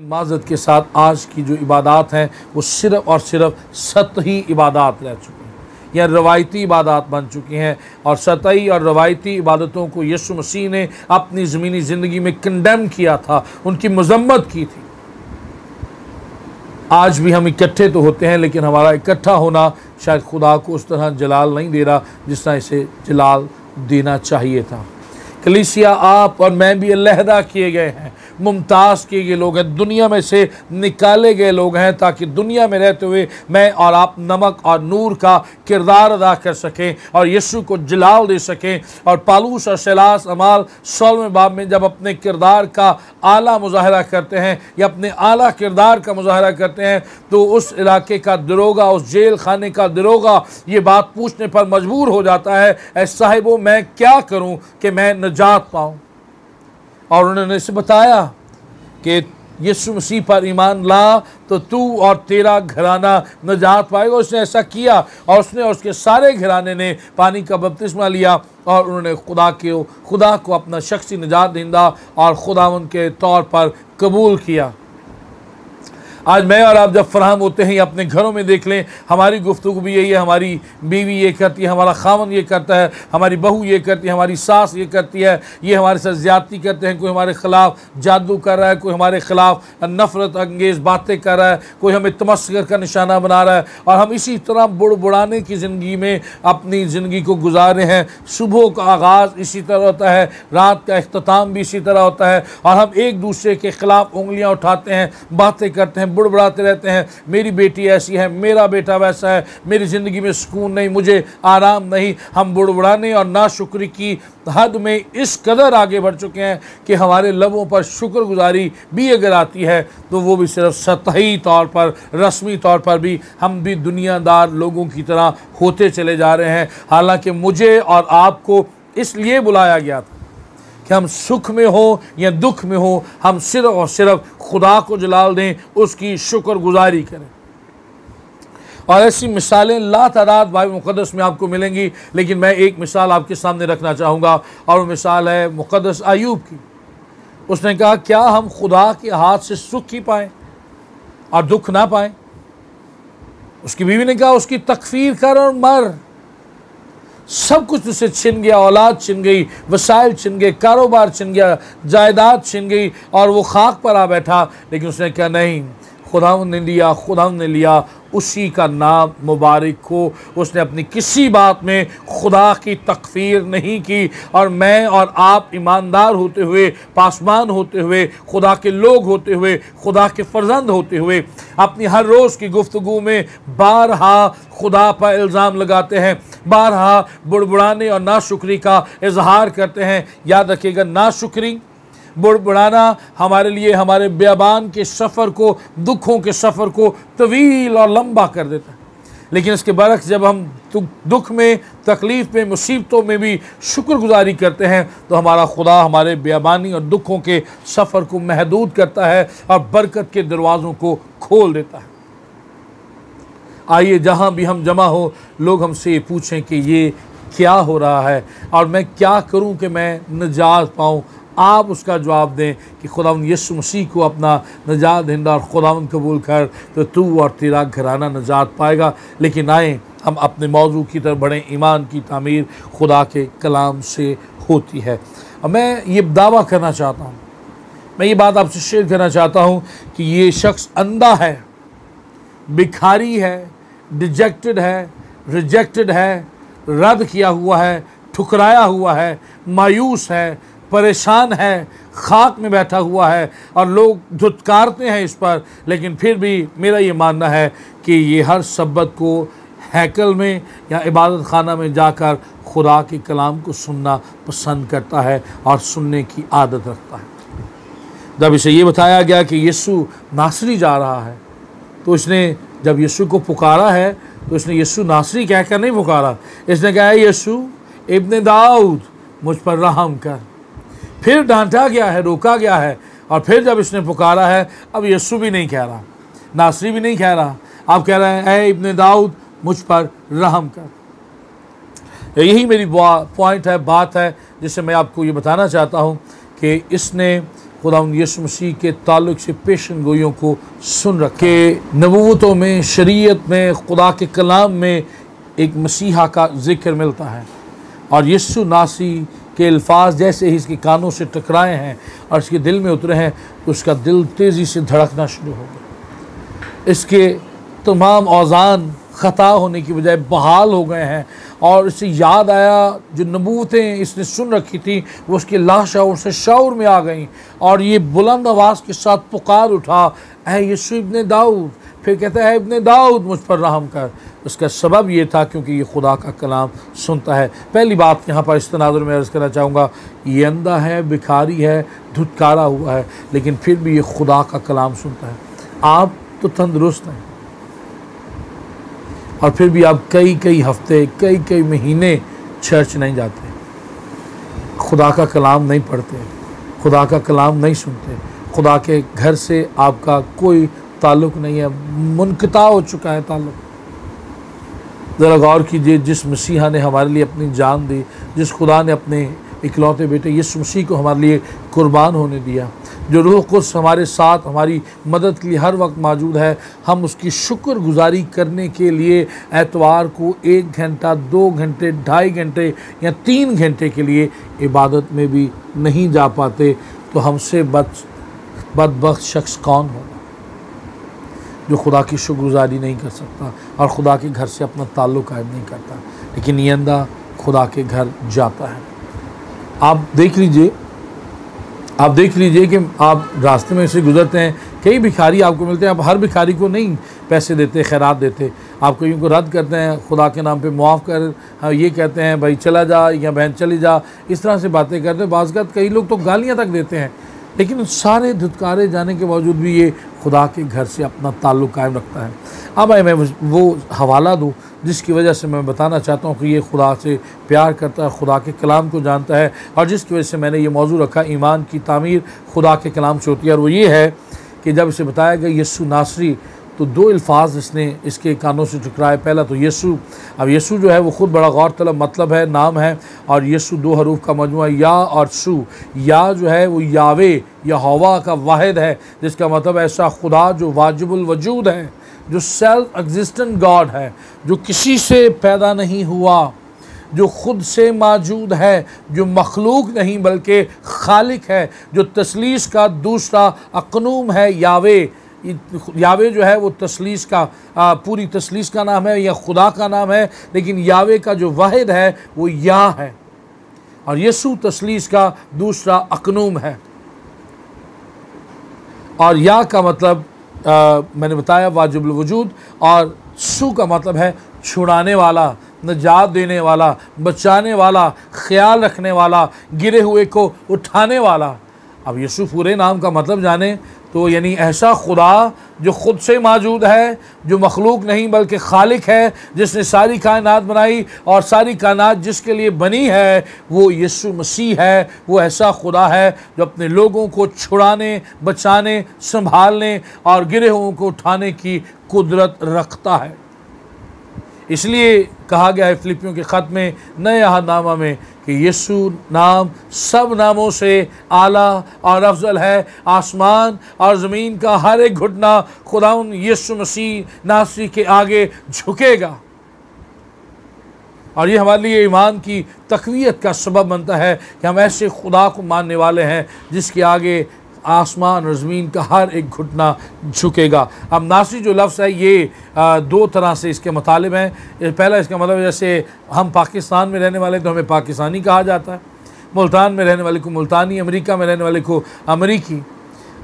माज़रत के साथ आज की जो इबादत हैं वो सिर्फ़ और सिर्फ सतही इबादत रह चुकी हैं या रवायती इबादत बन चुकी हैं। और सतही और रवायती इबादतों को यीशु मसीह ने अपनी ज़मीनी ज़िंदगी में कंडेम किया था, उनकी मज़म्मत की थी। आज भी हम इकट्ठे तो होते हैं, लेकिन हमारा इकट्ठा होना शायद खुदा को उस तरह जलाल नहीं दे रहा जिस तरह इसे जलाल देना चाहिए था। कलीसिया, आप और मैं भी अलहदा किए गए हैं, मुमताज़ किए गए लोग हैं, दुनिया में से निकाले गए लोग हैं, ताकि दुनिया में रहते हुए मैं और आप नमक और नूर का किरदार अदा कर सकें और यीशु को जलाल दे सकें। और पालूस और सिलास अमाल 16वें बाब में जब अपने किरदार का आला मुजाहरा करते हैं या अपने आला किरदार का मुजाहरा करते हैं, तो उस इलाके का दरोगा, उस जेल खाने का दरोगा ये बात पूछने पर मजबूर हो जाता है, ऐ साहिबो मैं क्या करूं कि मैं नजात पाऊं। और उन्होंने इसे बताया कि यीशु मसीह पर ईमान ला तो तू और तेरा घराना नजात पाएगा। उसने ऐसा किया और उसने और उसके सारे घराने ने पानी का बपतिस्मा लिया और उन्होंने खुदा को अपना शख्सी निजात दहिंदा और खुदावंद के तौर पर कबूल किया। आज मैं और आप जब फराहम होते हैं या अपने घरों में देख लें, हमारी गुफ्तगू भी यही है, हमारी बीवी ये करती है, हमारा खामन ये करता है, हमारी बहू ये करती है, हमारी सास ये करती है, ये हमारे साथ ज़्यादती करते हैं, कोई हमारे ख़िलाफ़ जादू कर रहा है, कोई हमारे ख़िलाफ़ नफ़रत अंगेज़ बातें कर रहा है, कोई हमें तमस्खुर का निशाना बना रहा है। और हम इसी तरह बुड़बुड़ाने की ज़िंदगी में अपनी ज़िंदगी को गुजार रहे हैं। सुबह का आगाज़ इसी तरह होता है, रात का इख्तिताम भी इसी तरह होता है, और हम एक दूसरे के ख़िलाफ़ उंगलियाँ उठाते हैं, बातें करते हैं, बुड़बुड़ाते रहते हैं। मेरी बेटी ऐसी है, मेरा बेटा वैसा है, मेरी ज़िंदगी में सुकून नहीं, मुझे आराम नहीं। हम बुड़बुड़ाने और नाशुक्री की हद में इस कदर आगे बढ़ चुके हैं कि हमारे लबों पर शुक्रगुजारी भी अगर आती है तो वो भी सिर्फ सतही तौर पर, रस्मी तौर पर भी हम भी दुनियादार लोगों की तरह होते चले जा रहे हैं। हालांकि मुझे और आपको इसलिए बुलाया गया था कि हम सुख में हो या दुख में हो, हम सिर्फ और सिर्फ खुदा को जलाल दें, उसकी शुक्रगुजारी करें। और ऐसी मिसालें लातादाद बाइबल मुक़द्दस में आपको मिलेंगी, लेकिन मैं एक मिसाल आपके सामने रखना चाहूँगा, और वो मिसाल है मुक़द्दस अय्यूब की। उसने कहा, क्या हम खुदा के हाथ से सुख ही पाएँ और दुख ना पाएँ? उसकी बीवी ने कहा, उसकी तकफीर कर और मर। सब कुछ उसे छिन गया, औलाद छिन गई, वसाइल छिन गए, कारोबार छिन गया, जायदाद छिन गई, और वो खाक पर आ बैठा। लेकिन उसने कहा, नहीं, खुदावंद ने लिया, खुदावंद ने लिया, उसी का नाम मुबारक हो। उसने अपनी किसी बात में खुदा की तकफीर नहीं की। और मैं और आप ईमानदार होते हुए, पासमान होते हुए, खुदा के लोग होते हुए, खुदा के फर्जंद होते हुए, अपनी हर रोज़ की गुफ्तगू में बारहा खुदा पर इल्ज़ाम लगाते हैं, बारहा बुड़बुड़ाने और नाशुक्री का इजहार करते हैं। याद रखिएगा, नाशुक्री, बुड़बुड़ाना हमारे लिए हमारे बेअबान के सफ़र को, दुखों के सफ़र को तवील और लंबा कर देता है। लेकिन इसके बरक्स जब हम दुख में, तकलीफ़ में, मुसीबतों में भी शुक्रगुजारी करते हैं, तो हमारा खुदा हमारे बेअबानी और दुखों के सफ़र को महदूद करता है और बरकत के दरवाज़ों को खोल देता है। आइए, जहाँ भी हम जमा हो, लोग हमसे ये पूछें कि ये क्या हो रहा है और मैं क्या करूँ कि मैं निजात पाऊँ। आप उसका जवाब दें कि खुदावंद यीशु मसीह को अपना निजात दहिंदा और खुदावंद कबूल कर, तो तू और तेरा घराना निजात पाएगा। लेकिन आए हम अपने मौजू की तरफ बढ़ें। ईमान की तामीर खुदा के कलाम से होती है। और मैं ये दावा करना चाहता हूँ, मैं ये बात आपसे शेयर करना चाहता हूँ कि ये शख्स अंधा है, भिखारी है, डिजेक्टेड है, रिजेक्टेड है, रद्द किया हुआ है, ठुकराया हुआ है, मायूस है, परेशान है, खाक में बैठा हुआ है, और लोग धुतकारते हैं इस पर। लेकिन फिर भी मेरा ये मानना है कि ये हर सब्बत को हैकल में या इबादत खाना में जाकर खुदा के कलाम को सुनना पसंद करता है और सुनने की आदत रखता है। जब इसे ये बताया गया कि यीशु नासरी जा रहा है, तो इसने जब यीशु को पुकारा है, तो इसने यीशु नासरी कहकर नहीं पुकारा। इसने कहा, यीशु इब्ने दाऊद, मुझ पर रहम कर। फिर डांटा गया है, रोका गया है, और फिर जब इसने पुकारा है, अब यीशु भी नहीं कह रहा, नासरी भी नहीं कह रहा, अब कह रहे हैं, ऐ इब्ने दाऊद, मुझ पर रहम कर। यही मेरी पॉइंट है, बात है, जिससे मैं आपको ये बताना चाहता हूँ कि इसने खुदा यीशु मसीह के ताल्लुक़ से पेशन गोइयों को सुन रखे। नबूवतों में, शरीयत में, खुदा के कलाम में एक मसीहा का ज़िक्र मिलता है, और यीशु नासी के अल्फाज जैसे ही इसके कानों से टकराए हैं और इसके दिल में उतरे हैं, उसका दिल तेज़ी से धड़कना शुरू हो गया। इसके तमाम औज़ान ख़ता होने की बजाय बहाल हो गए हैं, और इसे याद आया जो नबूवतें इसने सुन रखी थी वो उसके लाशऊर से शऊर में आ गईं, और ये बुलंद आवाज़ के साथ पुकार उठा, ऐ यीशु इब्ने दाऊद। फिर कहता है इब्ने दाऊद मुझ पर रहम कर। उसका सबब ये था क्योंकि ये खुदा का कलाम सुनता है। पहली बात यहाँ पर इस तनाज़ुर में अर्ज़ करना चाहूँगा, ये अंधा है, भिखारी है, धुतकारा हुआ है, लेकिन फिर भी ये खुदा का कलाम सुनता है। आप तो तंदुरुस्त हैं, और फिर भी आप कई हफ्ते, कई महीने चर्च नहीं जाते, खुदा का कलाम नहीं पढ़ते, खुदा का कलाम नहीं सुनते, खुदा के घर से आपका कोई ताल्लुक़ नहीं है, मुनक़ता हो चुका है ताल्लुक़। ज़रा गौर कीजिए, जिस मसीहा ने हमारे लिए अपनी जान दी, जिस खुदा ने अपने इकलौते बेटे यीशु मसीह को हमारे लिए कुर्बान होने दिया, जो रूह कुद्स हमारे साथ हमारी मदद के लिए हर वक्त मौजूद है, हम उसकी शुक्रगुजारी करने के लिए एतवार को 1 घंटा, 2 घंटे, 2.5 घंटे या 3 घंटे के लिए इबादत में भी नहीं जा पाते, तो हमसे बदबख्त शख्स कौन होगा जो खुदा की शुक्रगुजारी नहीं कर सकता और खुदा के घर से अपना ताल्लुक़ कायम नहीं करता। लेकिन ये अंधा खुदा के घर जाता है। आप देख लीजिए कि आप रास्ते में से गुजरते हैं, कई भिखारी आपको मिलते हैं, आप हर भिखारी को नहीं पैसे देते, खैरात देते, आप कईयों को रद्द करते हैं, खुदा के नाम पे मुआफ़ कर, हाँ ये कहते हैं भाई चला जा या बहन चली जा, इस तरह से बातें करते हैं। बाज़ कई लोग तो गालियाँ तक देते हैं, लेकिन सारे धुतकारे जाने के बावजूद भी ये खुदा के घर से अपना ताल्लुक़ कायम रखता है। अब मैं वो हवाला दूँ जिसकी वजह से मैं बताना चाहता हूँ कि ये खुदा से प्यार करता है, खुदा के कलाम को जानता है, और जिसकी वजह से मैंने ये मौजू रखा, ईमान की तामीर खुदा के कलाम से होती है। और वो ये है कि जब इसे बताया गया यीशु नासरी, तो 2 अल्फाज इसने इसके कानों से टकराए। पहला तो यीशु। अब यीशु जो है वो ख़ुद बड़ा गौर तलब मतलब है, नाम है, और यीशु 2 हरूफ का मजमुआ या और सू। या जो है वो यावे या हवा का वाहिद है, जिसका मतलब ऐसा खुदा जो वाजिबुल वजूद है, जो सेल्फ एग्जिस्टेंट गॉड है, जो किसी से पैदा नहीं हुआ, जो ख़ुद से मौजूद है, जो मखलूक नहीं बल्कि खालिक है, जो तसलीस का दूसरा अकनूम है। यावे जो है वो तसलीस का पूरी तसलीस का नाम है या खुदा का नाम है, लेकिन यावे का जो वाहिद है वो या है, और यीशु तसलीस का दूसरा अकनूम है। और या का मतलब मैंने बताया वाजिबुल वजूद, और सू का मतलब है छुड़ाने वाला, नजात देने वाला, बचाने वाला, ख्याल रखने वाला, गिरे हुए को उठाने वाला। अब यीशु पूरे नाम का मतलब जाने तो यानी ऐसा खुदा जो ख़ुद से मौजूद है, जो मखलूक नहीं बल्कि खालिक है, जिसने सारी कायनात बनाई और सारी कायनात जिसके लिए बनी है वो यीशु मसीह है। वो ऐसा खुदा है जो अपने लोगों को छुड़ाने, बचाने, संभालने और गिरे हुओं को उठाने की कुदरत रखता है। इसलिए कहा गया है फिलिपियों के ख़त में नए अहदनामा में कि यीशु नाम सब नामों से आला और अफजल है। आसमान और ज़मीन का हर एक घुटना खुदाउन यीशु मसीह नासरी के आगे झुकेगा, और ये हमारे लिए ईमान की तक़वियत का सबब बनता है कि हम ऐसे खुदा को मानने वाले हैं जिसके आगे आसमान और ज़मीन का हर एक घुटना झुकेगा। अब नासरी जो लफ्ज़ है ये 2 तरह से इसके मतलब हैं। पहला इसका मतलब जैसे हम पाकिस्तान में रहने वाले तो हमें पाकिस्तानी कहा जाता है, मुल्तान में रहने वाले को मुल्तानी, अमेरिका में रहने वाले को अमरीकी।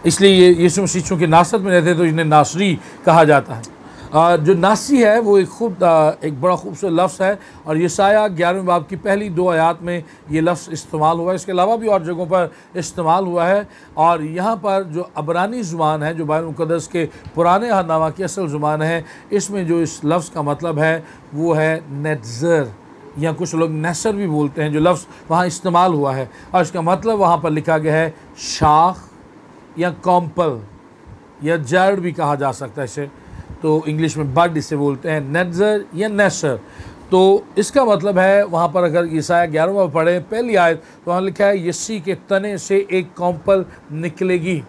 इसलिए ये यीशु मसीह चूँकि नासरत में रहते तो इन्हें नासरी कहा जाता है। जो नासी है वो एक बड़ा खूबसूरत लफ्ज़ है, और यशायाह 11वें बाब की पहली 2 आयात में ये लफ्ज़ इस्तेमाल हुआ है। इसके अलावा भी और जगहों पर इस्तेमाल हुआ है। और यहाँ पर जो अबरानी ज़ुबान है, जो बाइबल मुक़द्दस के पुराने अहदनामा की असल ज़ुबान है, इसमें जो इस लफ्ज़ का मतलब है वो है नेट्ज़र, या कुछ लोग नसर भी बोलते हैं, जो लफ्ज़ वहाँ इस्तेमाल हुआ है, और इसका मतलब वहाँ पर लिखा गया है शाख या कॉम्पल या जड़ भी कहा जा सकता है इसे, तो इंग्लिश में बड इसे बोलते हैं, नेट्ज़र या नसर। तो इसका मतलब है वहाँ पर अगर ईसाया 11वां पढ़े पहली आयत, तो वहाँ लिखा है यिसी के तने से एक कौंपल निकलेगी।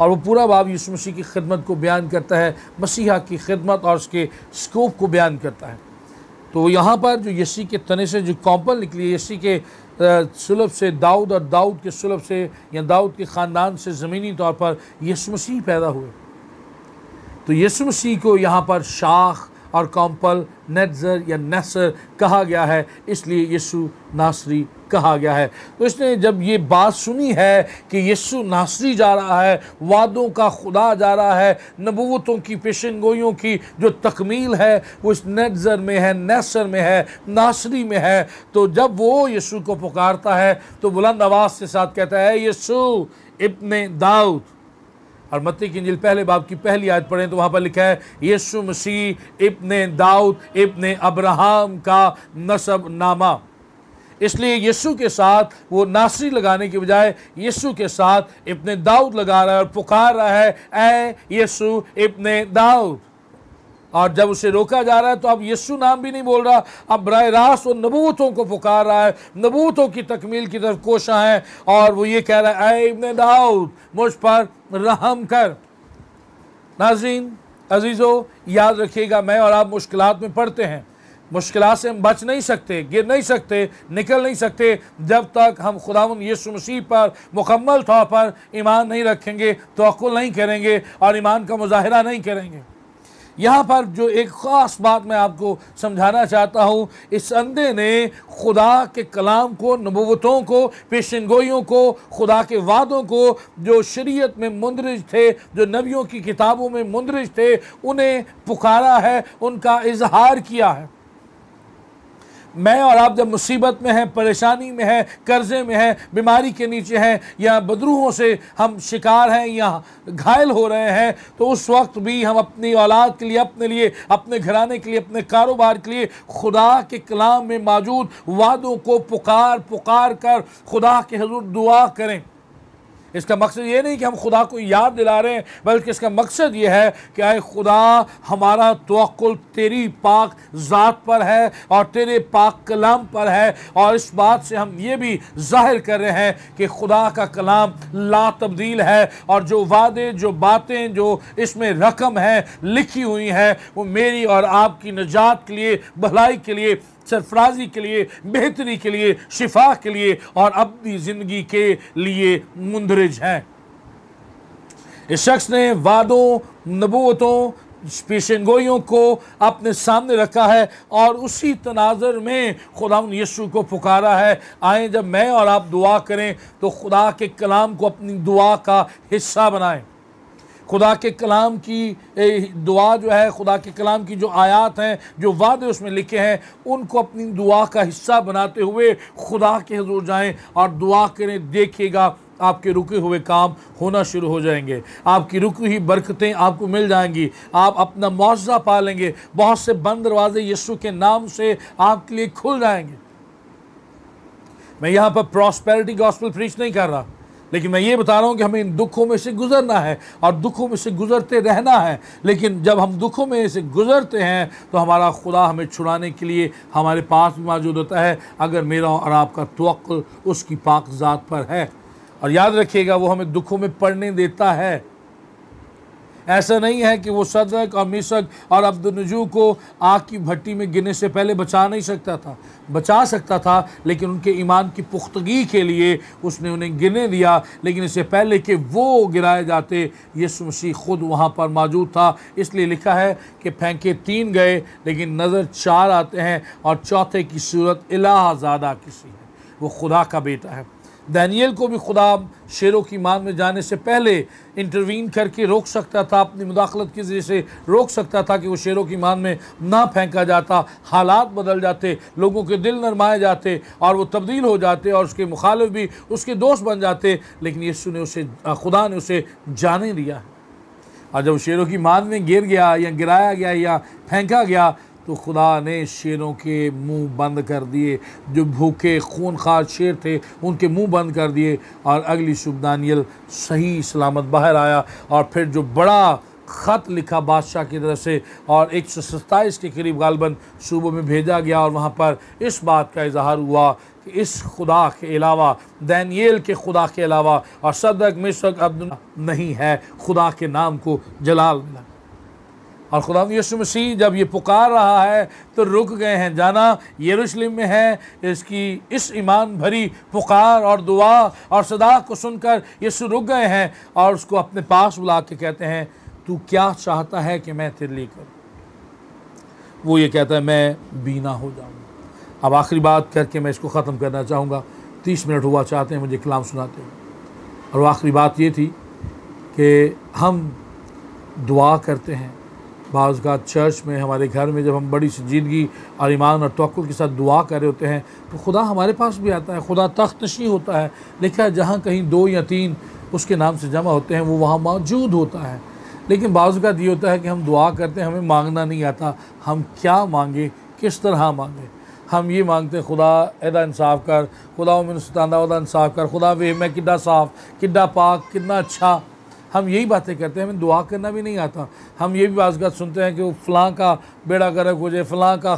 और वो पूरा बाब यीशु मसीह की खिदमत को बयान करता है, मसीहा की खिदमत और उसके स्कोप को बयान करता है। तो यहाँ पर जो यिसी के तने से जो कौंपल निकली, यिसी के सुलभ से दाऊद और दाऊद के सुलभ से या दाऊद के ख़ानदान से ज़मीनी तौर पर यीशु मसीह पैदा हुए। तो यीशु मसीह को यहाँ पर शाख और कौंपल, नेज़र या नसर कहा गया है, इसलिए यीशु नासरी कहा गया है। तो इसने जब ये बात सुनी है कि यीशु नासरी जा रहा है, वादों का खुदा जा रहा है, नबूवतों की पेशनगोइयों की जो तकमील है वो इस नेज़र में है, नसर में है, नासरी में है, तो जब वो यीशु को पुकारता है तो बुलंद आवाज़ के साथ कहता है यीशु इब्ने दाऊद। और मत्ती की इंजील पहले बाब की पहली आयत पढ़ें तो वहाँ पर लिखा है यीशु मसीह इब्ने दाऊद इब्ने अब्राहम का नसब नामा। इसलिए यीशु के साथ वो नासरी लगाने के बजाय यीशु के साथ इब्ने दाऊद लगा रहा है और पुकार रहा है ऐ यीशु इब्ने दाऊद। और जब उसे रोका जा रहा है तो अब यीशु नाम भी नहीं बोल रहा, अब बराह रास्त वो नबूवतों को पुकार रहा है, नबूवतों की तकमील की तरफ कोशा है, और वो ये कह रहा है ऐ इब्ने दाऊद मुझ पर रहम कर। नाज़रीन अजीज़ों, याद रखिएगा, मैं और आप मुश्किलात में पड़ते हैं, मुश्किलात से हम बच नहीं सकते, गिर नहीं सकते, निकल नहीं सकते जब तक हम खुदावंद यीशु मसीह पर मुकम्मल तौर पर ईमान नहीं रखेंगे, तवक्कुल नहीं करेंगे और ईमान का मुजाहिरा नहीं करेंगे। यहाँ पर जो एक ख़ास बात मैं आपको समझाना चाहता हूँ, इस अंधे ने खुदा के कलाम को, नबूवतों को, पेशनगोइयों को, खुदा के वादों को जो शरीयत में मुंदरज थे, जो नबियों की किताबों में मुंदरज थे, उन्हें पुकारा है, उनका इजहार किया है। मैं और आप जब मुसीबत में हैं, परेशानी में हैं, कर्जे में हैं, बीमारी के नीचे हैं या बदरूहों से हम शिकार हैं या घायल हो रहे हैं, तो उस वक्त भी हम अपनी औलाद के लिए, अपने लिए, अपने घराने के लिए, अपने कारोबार के लिए खुदा के कलाम में मौजूद वादों को पुकार कर खुदा के हुजूर दुआ करें। इसका मकसद ये नहीं कि हम खुदा को याद दिला रहे हैं, बल्कि इसका मकसद ये है कि आए खुदा, हमारा तवक्कुल तेरी पाक ज़ात पर है और तेरे पाक कलाम पर है, और इस बात से हम ये भी जाहिर कर रहे हैं कि खुदा का कलाम ला तब्दील है, और जो वादे, जो बातें, जो इसमें रकम है, लिखी हुई है, वो मेरी और आपकी निजात के लिए, भलाई के लिए, सरफराजी के लिए, बेहतरी के लिए, शिफा के लिए और अपनी ज़िंदगी के लिए मुंदरज हैं। इस शख्स ने वादों, नबूवतों, पेशनगोइयों को अपने सामने रखा है और उसी तनाज़र में खुदावंद यीशु को पुकारा है। आए जब मैं और आप दुआ करें तो खुदा के कलाम को अपनी दुआ का हिस्सा बनाएं। खुदा के कलाम की दुआ जो है, खुदा के कलाम की जो आयात हैं, जो वादे उसमें लिखे हैं, उनको अपनी दुआ का हिस्सा बनाते हुए खुदा के हुजूर जाएं और दुआ करें। देखिएगा आपके रुके हुए काम होना शुरू हो जाएंगे, आपकी रुकी हुई बरकतें आपको मिल जाएंगी, आप अपना मुआवजा पा लेंगे, बहुत से बंद दरवाजे यीशु के नाम से आपके लिए खुल जाएंगे। मैं यहाँ पर प्रॉस्पेरिटी गॉस्पेल प्रीच नहीं कर रहा, लेकिन मैं ये बता रहा हूँ कि हमें इन दुखों में से गुजरना है और दुखों में से गुजरते रहना है। लेकिन जब हम दुखों में से गुजरते हैं तो हमारा खुदा हमें छुड़ाने के लिए हमारे पास भी मौजूद होता है, अगर मेरा और आपका तवक्कुल उसकी पाक ज़ात पर है। और याद रखिएगा, वो हमें दुखों में पड़ने देता है। ऐसा नहीं है कि वो सदरक और मिशक और अब्दुन्नजू को आग की भट्टी में गिरने से पहले बचा नहीं सकता था, बचा सकता था, लेकिन उनके ईमान की पुख्तगी के लिए उसने उन्हें गिरने दिया। लेकिन इससे पहले कि वो गिराए जाते, यीशु मसीह खुद वहाँ पर मौजूद था। इसलिए लिखा है कि फेंके 3 गए लेकिन नज़र 4 आते हैं, और चौथे की सूरत इलाहा ज़ादा किसी है, वो खुदा का बेटा है। दानियल को भी खुदा शेरों की मान में जाने से पहले इंटरवीन करके रोक सकता था, अपनी मुदाखलत के ज़रिए से रोक सकता था कि वो शेरों की मान में ना फेंका जाता, हालात बदल जाते, लोगों के दिल नरमाए जाते और वो तब्दील हो जाते और उसके मुखालिफ भी उसके दोस्त बन जाते। लेकिन यीशु ने उसे, खुदा ने उसे जाने दिया। और जब शेरों की मान में गिर गया या गिराया गया या फेंका गया तो खुदा ने शेरों के मुंह बंद कर दिए। जो भूखे खूनखार शेर थे उनके मुंह बंद कर दिए, और अगली सुबह दानियल सही सलामत बाहर आया। और फिर जो बड़ा ख़त लिखा बादशाह की तरफ से और 127 के करीब गालबन सूबों में भेजा गया और वहाँ पर इस बात का इजहार हुआ कि इस खुदा के अलावा, दानियेल के खुदा के अलावा और सदक मिशक अब्दुल्ला नहीं है, खुदा के नाम को जलाल मिला। और खुदा यीशु मसीह जब ये पुकार रहा है तो रुक गए हैं। जाना यरूशलेम में है, इसकी इस ईमान भरी पुकार और दुआ और सदा को सुनकर यीशु रुक गए हैं और उसको अपने पास बुला के कहते हैं, तू क्या चाहता है कि मैं तेरे लिए करूँ? वो ये कहता है, मैं बीना हो जाऊँ। अब आखिरी बात करके मैं इसको ख़त्म करना चाहूँगा। 30 मिनट हुआ चाहते हैं मुझे कलाम सुनाते हैं। और वो आखिरी बात ये थी कि हम दुआ करते हैं। बाज़ का चर्च में, हमारे घर में जब हम बड़ी संजीदगी और ईमान और तवक्कुल के साथ दुआ कर रहे होते हैं तो खुदा हमारे पास भी आता है। खुदा तख्त नशीं होता है, लिखा है जहाँ कहीं 2 या 3 उसके नाम से जमा होते हैं वो वहाँ मौजूद होता है। लेकिन बाज़ का ये होता है कि हम दुआ करते हैं, हमें मांगना नहीं आता। हम क्या मांगे, किस तरह मांगे? हम ये मांगते हैं, खुदा एदा इंसाफ कर, खुदा मैंने सतांदा ओदा इंसाफ कर, खुदा वे मैं किड्डा साफ, किड्डा पाक, कितना अच्छा। हम यही बातें करते हैं, हमें दुआ करना भी नहीं आता। हम ये भी बाज़ सुनते हैं कि वो फ़लाँ का बेड़ा गर्क हो जाए, फ़लाँ का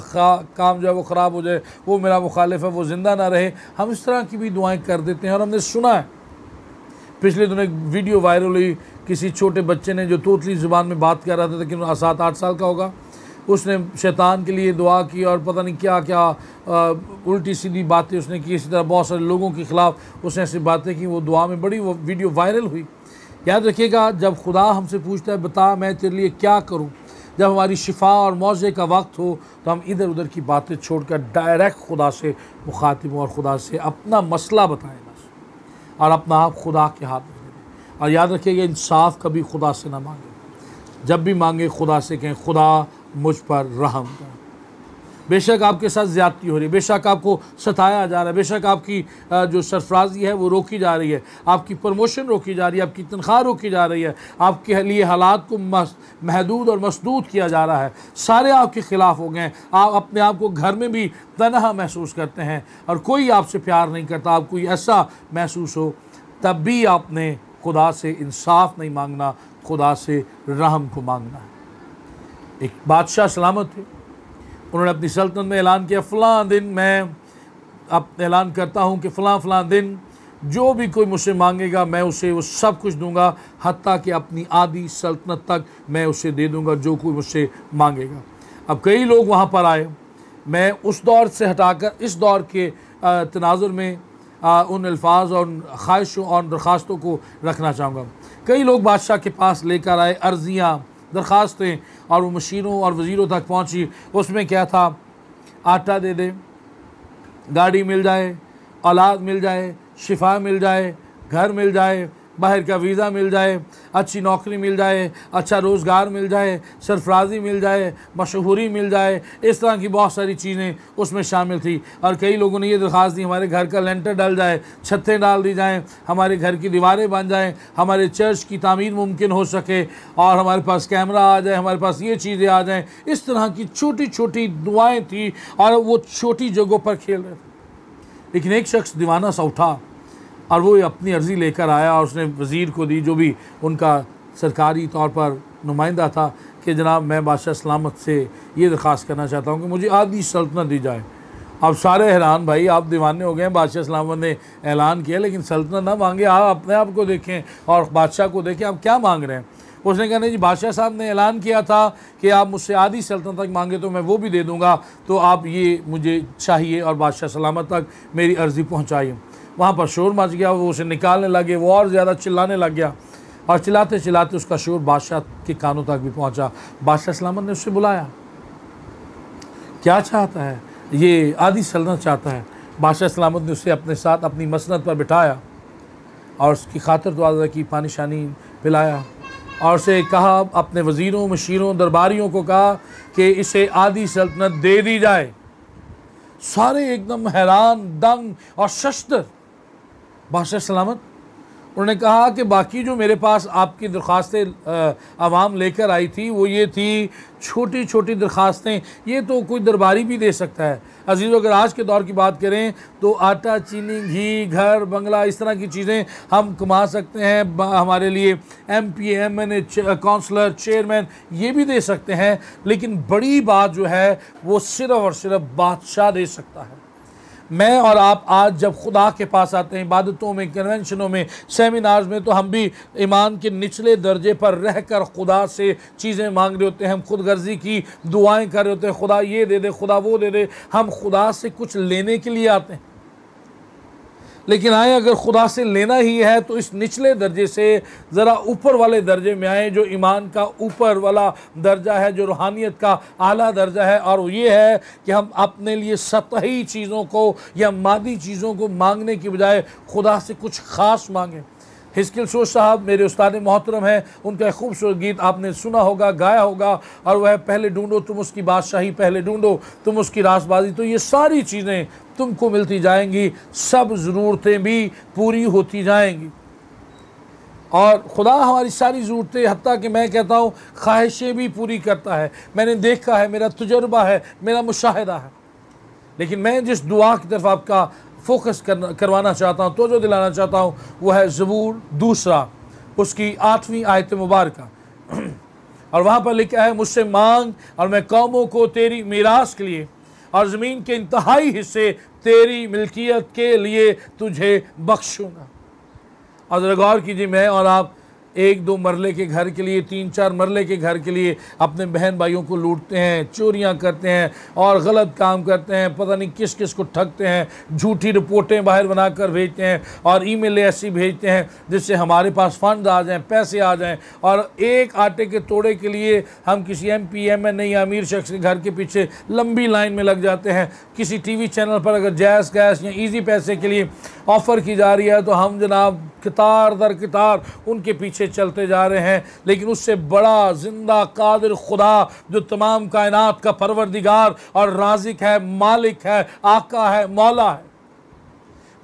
काम जो है वो ख़राब हो जाए, वो मेरा मुखालिफ है, वो ज़िंदा ना रहे। हम इस तरह की भी दुआएं कर देते हैं। और हमने सुना है, पिछले दिनों एक वीडियो वायरल हुई, किसी छोटे बच्चे ने जो तोतली ज़ुबान में बात कर रहा था, लेकिन 7-8 साल का होगा, उसने शैतान के लिए दुआ की और पता नहीं क्या क्या उल्टी सीधी बातें उसने की। इसी तरह बहुत सारे लोगों के ख़िलाफ़ उसने ऐसी बातें की। वो दुआ में बड़ी वो वीडियो वायरल हुई। याद रखिएगा, जब खुदा हमसे पूछता है बता मैं तेरे लिए क्या करूं, जब हमारी शिफा और मौज़े का वक्त हो, तो हम इधर उधर की बातें छोड़कर डायरेक्ट खुदा से मुखातिब हों और खुदा से अपना मसला बताएं बस, और अपना आप खुदा के हाथ में दे दें। और याद रखिएगा, इंसाफ कभी खुदा से ना मांगे। जब भी मांगे खुदा से कहें, खुदा मुझ पर रहम कर। बेशक आपके साथ ज़्यादती हो रही है, बेशक आपको सताया जा रहा है, बेशक आपकी जो सरफराजी है वो रोकी जा रही है, आपकी प्रमोशन रोकी जा रही है, आपकी तनख्वाह रोकी जा रही है, आपके लिए हालात को महदूद और मसदूद किया जा रहा है, सारे आपके ख़िलाफ़ हो गए हैं। आप अपने आप को घर में भी तनहा महसूस करते हैं और कोई आपसे प्यार नहीं करता, आपको ऐसा महसूस हो, तब भी आपने खुदा से इंसाफ नहीं मांगना, खुदा से रहम को मांगना है। एक बादशाह सलामत थे, उन्होंने अपनी सल्तनत में ऐलान किया, फ़लाँ दिन मैं अब ऐलान करता हूँ कि फ़लाँ दिन जो भी कोई मुझसे मांगेगा मैं उसे वो सब कुछ दूंगा, हत्ता कि अपनी आधी सल्तनत तक मैं उसे दे दूंगा जो कोई मुझसे मांगेगा। अब कई लोग वहाँ पर आए। मैं उस दौर से हटाकर इस दौर के तनाजुर में उन अल्फाज और उन ख्वाहिशों और दरख्वास्तों को रखना चाहूँगा। कई लोग बादशाह के पास लेकर आए अर्ज़ियाँ, दरख्वास्तें, और वो मशीरों और वज़ीरों तक पहुँची। उसमें क्या था? आटा दे दे, गाड़ी मिल जाए, औलाद मिल जाए, शिफा मिल जाए, घर मिल जाए, बाहर का वीज़ा मिल जाए, अच्छी नौकरी मिल जाए, अच्छा रोज़गार मिल जाए, सरफराजी मिल जाए, मशहूरी मिल जाए। इस तरह की बहुत सारी चीज़ें उसमें शामिल थी। और कई लोगों ने ये दरख्वास्त दी, हमारे घर का लेंटर डल जाए, छतें डाल दी जाएँ, हमारे घर की दीवारें बन जाएँ, हमारे चर्च की तामीर मुमकिन हो सके, और हमारे पास कैमरा आ जाए, हमारे पास ये चीज़ें आ जाएँ। इस तरह की छोटी छोटी दुआएँ थी और वो छोटी जगहों पर खेल रहे थे। लेकिन एक शख्स दीवाना सा उठा और वो अपनी अर्ज़ी लेकर आया और उसने वज़ीर को दी, जो भी उनका सरकारी तौर पर नुमाइंदा था, कि जनाब मैं बादशाह सलामत से ये दरख्वास्त करना चाहता हूँ कि मुझे आधी सल्तनत दी जाए। अब सारे हैरान, भाई आप दीवाने हो गए हैं, बादशाह सलामत ने ऐलान किया लेकिन सल्तनत ना मांगे, आप अपने आप को देखें और बादशाह को देखें आप क्या मांग रहे हैं। उसने कहा नहीं जी, बादशाह साहब ने ऐलान किया था कि आप मुझसे आधी सल्तनत तक मांगे तो मैं वो भी दे दूँगा, तो आप ये मुझे चाहिए और बादशाह सलामत तक मेरी अर्ज़ी पहुँचाइए। वहाँ पर शोर मच गया, वो उसे निकालने लगे, वो और ज़्यादा चिल्लाने लग गया और चिल्लाते चिल्लाते उसका शोर बादशाह के कानों तक भी पहुँचा। बादशाह सलामत ने उससे बुलाया, क्या चाहता है? ये आधी सल्तनत चाहता है। बादशाह सलामत ने उसे अपने साथ अपनी मसनद पर बिठाया और उसकी खातिर दुआ की, पानी शानी पिलाया और उसे कहा, अपने वज़ीरों, मशीरों, दरबारियों को कहा कि इसे आधी सल्तनत दे दी जाए। सारे एकदम हैरान, दंग और शश्तर। बादशाह सलामत उन्होंने कहा कि बाकी जो मेरे पास आपकी दरख्वास्तें आवाम लेकर आई थी वो ये थी छोटी छोटी दरख्वास्तें, ये तो कोई दरबारी भी दे सकता है। अजीज़, अगर आज के दौर की बात करें तो आटा, चीनी, घी, घर, बंगला, इस तरह की चीज़ें हम कमा सकते हैं। हमारे लिए MP, MNA, काउंसलर, चेयरमैन ये भी दे सकते हैं, लेकिन बड़ी बात जो है वो सिर्फ़ और सिर्फ बादशाह दे सकता है। मैं और आप आज जब खुदा के पास आते हैं, इबादतों में, कन्वेंशनों में, सेमिनार्स में, तो हम भी ईमान के निचले दर्जे पर रहकर खुदा से चीज़ें मांग रहे होते हैं। हम खुद गर्जी की दुआएं कर रहे होते हैं, खुदा ये दे दे, खुदा वो दे दे। हम खुदा से कुछ लेने के लिए आते हैं, लेकिन आए अगर खुदा से लेना ही है तो इस निचले दर्जे से ज़रा ऊपर वाले दर्जे में आए, जो ईमान का ऊपर वाला दर्जा है, जो रूहानियत का आला दर्जा है। और वो ये है कि हम अपने लिए सतही चीज़ों को या मादी चीज़ों को मांगने की बजाय खुदा से कुछ ख़ास मांगें। हिस्किल सोच साहब मेरे उस्ताद मोहतरम हैं, उनका एक खूबसूरत गीत आपने सुना होगा, गाया होगा, और वह पहले ढूंढो तुम उसकी बादशाही, पहले ढूंढो तुम उसकी रासबाजी, तो ये सारी चीज़ें तुमको मिलती जाएंगी, सब ज़रूरतें भी पूरी होती जाएंगी। और खुदा हमारी सारी ज़रूरतें, हत्ता कि मैं कहता हूँ ख्वाहिशें भी पूरी करता है। मैंने देखा है, मेरा तजुर्बा है, मेरा मुशाहिदा है। लेकिन मैं जिस दुआ की तरफ आपका फोकस करवाना चाहता हूँ, तो जो दिलाना चाहता हूँ, वह है ज़बूर 2 उसकी 8वीं आयत मुबारका। और वहाँ पर लिखा है, मुझसे मांग और मैं कौमों को तेरी मीरास के लिए और ज़मीन के इंतहाई हिस्से तेरी मिल्कियत के लिए तुझे बख्शूँगा। और ज़रा गौर कीजिए, मैं और आप 1-2 मरले के घर के लिए, 3-4 मरले के घर के लिए अपने बहन भाइयों को लूटते हैं, चोरियां करते हैं और गलत काम करते हैं, पता नहीं किस किस को ठगते हैं, झूठी रिपोर्टें बाहर बनाकर भेजते हैं और ईमेल ऐसी भेजते हैं जिससे हमारे पास फंड आ जाएं, पैसे आ जाएं, और एक आटे के तोड़े के लिए हम किसी MP, MNA या अमीर शख्स के घर के पीछे लंबी लाइन में लग जाते हैं। किसी TV चैनल पर अगर जैज़ कैश या ईजी पैसे के लिए ऑफ़र की जा रही है तो हम जनाब कितार दर कितार उनके पीछे चलते जा रहे हैं। लेकिन उससे बड़ा जिंदा कादिर खुदा, जो तमाम कायनात का परवरदिगार और राज़िक है, मालिक है, आका है, मौला है,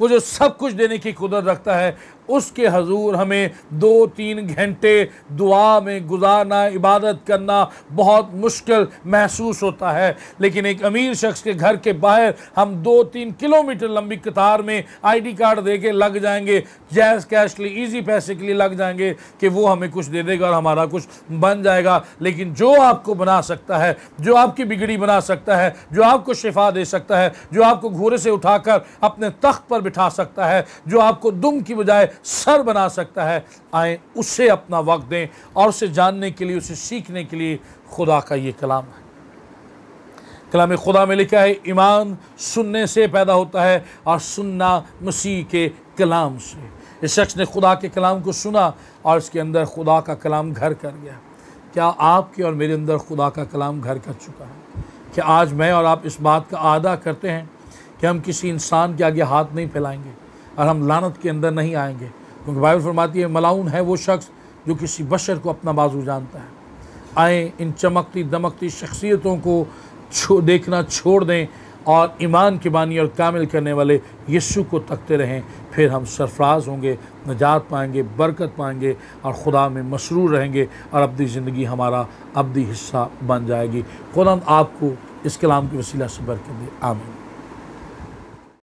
वो जो सब कुछ देने की कुदरत रखता है, उसके हजूर हमें 2-3 घंटे दुआ में गुजारना, इबादत करना बहुत मुश्किल महसूस होता है। लेकिन एक अमीर शख्स के घर के बाहर हम 2-3 किलोमीटर लंबी कतार में ID कार्ड दे के लग जाएंगे, जैज़ कैश के लिए, ईजी पैसे के लिए लग जाएंगे कि वो हमें कुछ दे देगा और हमारा कुछ बन जाएगा। लेकिन जो आपको बना सकता है, जो आपकी बिगड़ी बना सकता है, जो आपको शिफा दे सकता है, जो आपको घोड़े से उठाकर अपने तख्त पर बिठा सकता है, जो आपको दुम की बजाय सर बना सकता है, आए उससे अपना वक्त दें और उसे जानने के लिए, उसे सीखने के लिए खुदा का ये कलाम है। कलाम खुदा में लिखा है, ईमान सुनने से पैदा होता है और सुनना मसीह के कलाम से। इस शख्स ने खुदा के कलाम को सुना और इसके अंदर खुदा का कलाम घर कर गया। क्या आपके और मेरे अंदर खुदा का कलाम घर कर चुका है? क्या आज मैं और आप इस बात का आदा करते हैं कि हम किसी इंसान के आगे हाथ नहीं फैलाएंगे और हम लानत के अंदर नहीं आएंगे? क्योंकि बाइबल फरमाती है, मलाउन है वो शख्स जो किसी बशर को अपना बाजू जानता है। आए इन चमकती दमकती शख्सियतों को देखना छोड़ दें और ईमान के बानी और कामिल करने वाले यीशु को तकते रहें। फिर हम सरफराज होंगे, नजात पाएंगे, बरकत पाएंगे और खुदा में मसरूर रहेंगे और अब्दी ज़िंदगी हमारा अब्दी हिस्सा बन जाएगी। खुदा आपको इस कलाम के वसीला से बरकत दे। आमीन।